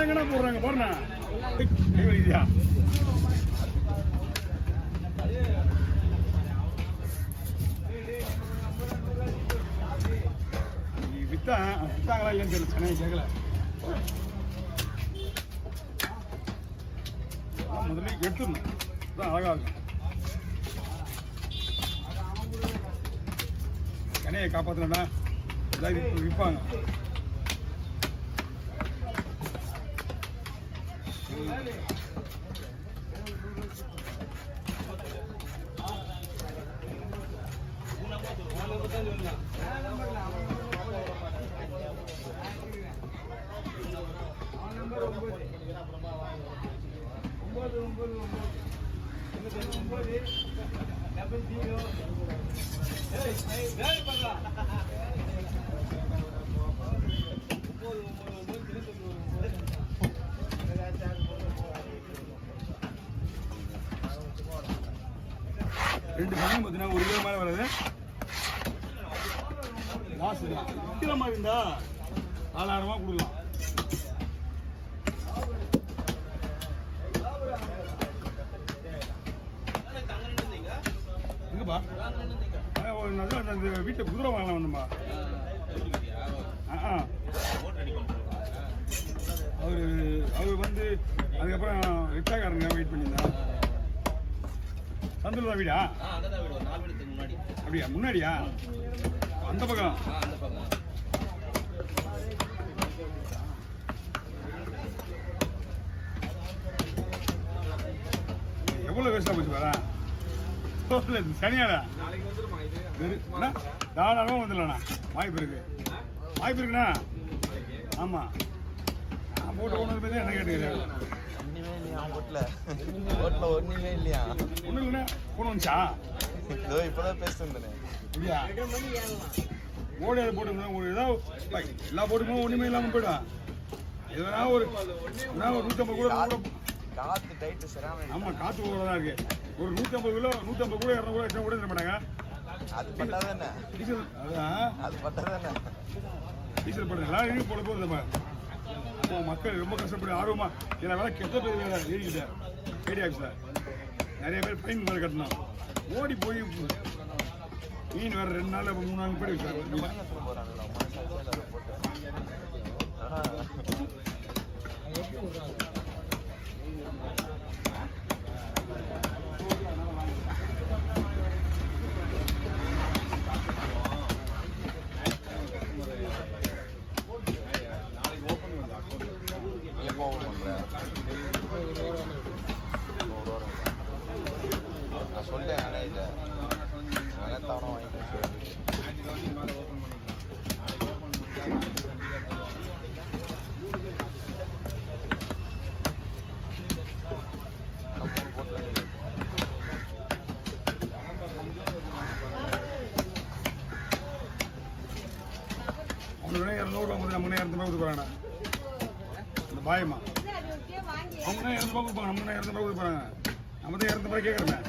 எங்கன்னா போடுறாங்க பாருண்ணா வைத்தியா வித்தாங்களா இல்லைன்னு தெரியல சென்னை கேட்கல முதல்ல எடுத்துடணும் தான் அழகா இருக்கும் சென்னையை காப்பாற்றணும்னா ஏதாவது விற்பாங்க ரெண்டு சமயம் பார்த்தீங்கன்னா ஒரு கிலோ மேலே வராது காசு தான் கிலோ மாதிரி இருந்தா 4000 ரூபா கொடுக்கலாம் எங்கப்பா அந்த வீட்டை குதிரை வாங்கலாம் வந்தோம்பா அவர் வந்து அதுக்கப்புறம் ரிக்ஷாக்காரங்க வெயிட் பண்ணியிருந்தா சந்தில் தான் வீடா அப்படியா முன்னாடியா அந்த பக்கம் எவ்வளோ வேஸ்டா போச்சு வரா சனியாடா தாராளமாக வந்துடலண்ணா வாய்ப்பு இருக்குண்ணா ஆமாம் நான் போட்டு போனது பற்றி என்ன கேட்டுக்கிறேன் ஒண்ணுமே இல்லையா ஒன்றும் இல்லைண்ணா போன வந்துச்சா இப்பதான் பேசுறேன் இல்லையா ஓடி அதை போட்டு ஒரு ஏதாவது எல்லா போட்டுமே ஒன்றுமே இல்லாமல் போயிடும் எதனா ஒரு 150 கூட காத்து டைட்டு சரியான ஆமாம் காற்று கூட தான் இருக்கு ஒரு 150 கிலோ 150 கூட 200 கூட கூட தர மாட்டாங்க அது பட்டாதானே டீசல் அது பட்டாதானே டீசல் போடுறது எல்லாரும் போட போகுது மக்கள் ரொம்ப கஷ்டப்பட்டு ஆர்வமா இதில் வேலை கெட்ட பேர் வேலை ஏறிக்கிட்டேன் ஏடி ஆஃபீஸில் நிறைய பேர் ஃபைன் வேலை கட்டணும் ஓடி போய் மீன் வேறு 2 நாள் 3 நாள் போய் நான் சொல்லிட்டேன் இல்லை தவணை வாங்கிட்டு அவனுக்கு 200 ரூபா நம்ம 200 ரூபா கொடுக்குறாங்க அந்த பாயமா அவங்க 200 ரூபா கொடுப்பாங்க நம்ம 200 ரூபா கொடுப்பாங்க நம்ம தான் 200 ரூபாய் கேட்குறேன்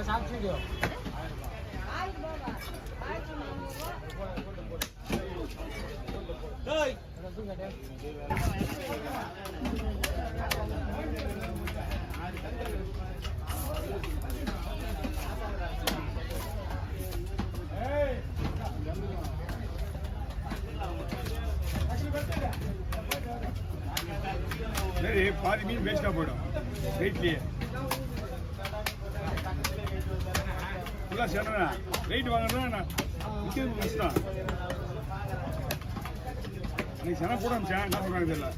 சாப்பிட்டு சரி பாதி மீன் வேஸ்டா போயிடும் வெயிட்லயே ஃபுல்லாக சேனா வெயிட் வாங்கினா நான் விற்கிறது கஷ்டம் அன்னைக்கு சென கூட அமிச்சேன் என்ன சொல்றாங்க தெரியல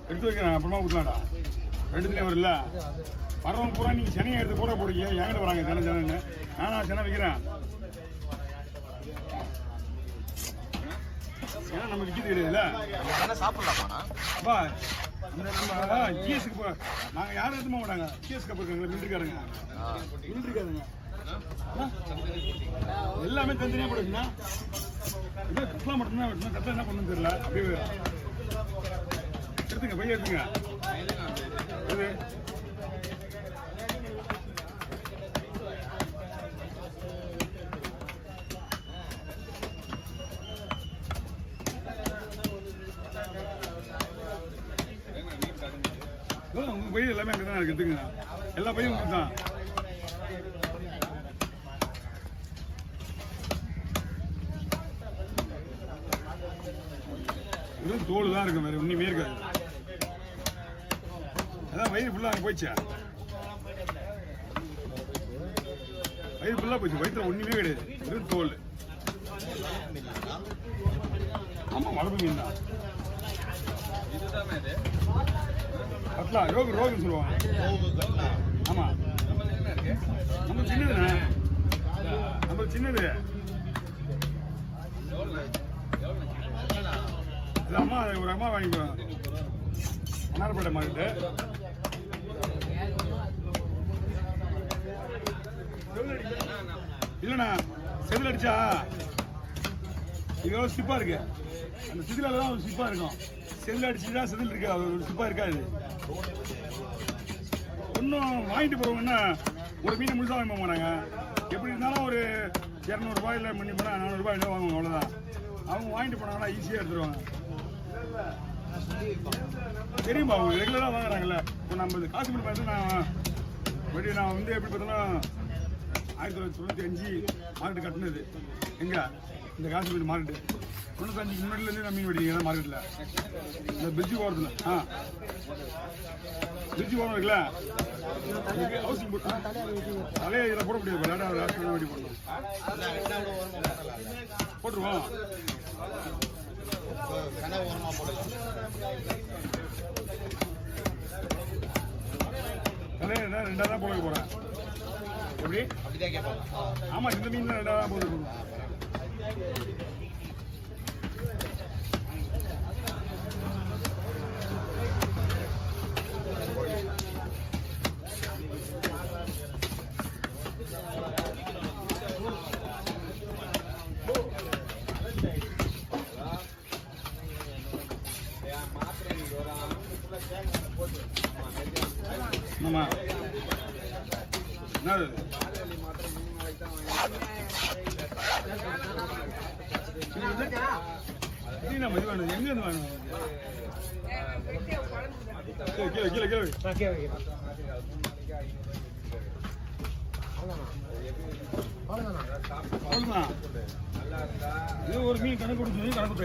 எடுத்து வைக்கிறேன் அப்புறமா விடலாம்டா ரெண்டுத்துலேயும் வரல வரவங்க பூரா நீங்கள் சென்னையை எடுத்து கூட போடுங்க என்கிட்ட வராங்க சென்னை சென்னைன்னு நானா சென்னை வைக்கிறேன் சென்னை நம்ம விற்கிறது கிடையாதுல்ல சாப்பிடலாமா அப்பா இந்த நம்ம ஜிஎஸ்க்கு போ நாங்கள் யாரும் எடுத்து போக மாட்டாங்க. ஜிஎஸ் கப் இருக்காங்களா மிலிட்ரிக்காரங்க, மிலிட்ரிக்காரங்க எல்லாமே தனித்தனியாக போடுச்சுன்னா இன்னும் கட்லாம் மட்டும்தான் வெட்டணும். கட்லாம் என்ன பண்ணணும்னு தெரியல. அப்படியே எடுத்துங்க, பையன் எடுத்துங்க. இது உங்க பையன் எல்லாமே அங்கே தான் இருக்கு. எடுத்துங்க, எல்லா பையன் உங்களுக்கு தான். வெறும் தோல் தான் இருக்கும், வேற ஒண்ணுமே இருக்காது. அதான் வயிறு ஃபுல்லாக அங்கே போயிடுச்சா, வயிறு ஃபுல்லாக போயிடுச்சு. வயிற்றுல ஒண்ணுமே கிடையாது, வெறும் தோல். ஆமாம், வளர்ப்பு மீன் தான். கட்லா ரோகுன்னு சொல்லுவாங்க. ஆமா, நம்ம சின்னதுண்ணே, நம்ம சின்னது. இது அம்மா, ஒரு அம்மா வாங்கிக்குவோம் மன்னார்பேட்டை மார்க்கெட்டு. இல்லைண்ணா, செதில் அடிச்சா இது சிப்பா இருக்கு. அந்த சிதிலால தான் ஒரு சிப்பா இருக்கும். செதில் அடிச்சுதான் செதில் இருக்கு, அது ஒரு சிப்பா இருக்காது. ஒன்றும் வாங்கிட்டு போறவங்கன்னா ஒரு மீன் முழுசாக வாங்க போனாங்க. எப்படி இருந்தாலும் ஒரு 200 ரூபாயில் பண்ணி போனால் 400 ரூபாய் இல்லை வாங்குவாங்க, அவ்வளோதான். அவங்க வாங்கிட்டு போனாங்கன்னா ஈஸியாக எடுத்துருவாங்க. தெரியுமா, அவங்க ரெகுலராக வாங்குறாங்கல்ல. இப்போ நம்ம இந்த காசிமீன் பார்த்து நான் வந்து எப்படி பார்த்தாலும் 1995 மார்க்கெட்டு கட்டினது. எங்க இந்த காசிமீன் மார்க்கெட்டு 95 முன்னாடிலேருந்து நான் மீன் வெடிக்கிறேன் மார்க்கெட்டில். இந்த பிரிட்ஜு ஓரத்தில் பிரிட்ஜு ஓரம் இருக்குல்ல, ஹவுசிங் போட்டு அதே இதில் போட முடியாது. லேட்டாக வெடி போடணும், போட்டுருவோம். அதே 2 தான் போட போகிறேன். எப்படி? ஆமாம், இந்த மீன் தான் 2 தான் போட்டு போடுவோம். ஆமா, என்னது நம்ம இது வேணும், எங்க இருந்து வேணும்? கீழே அவ்வளவுதான். இது ஒரு மீன் கணக்கு கொடுத்து கணக்கு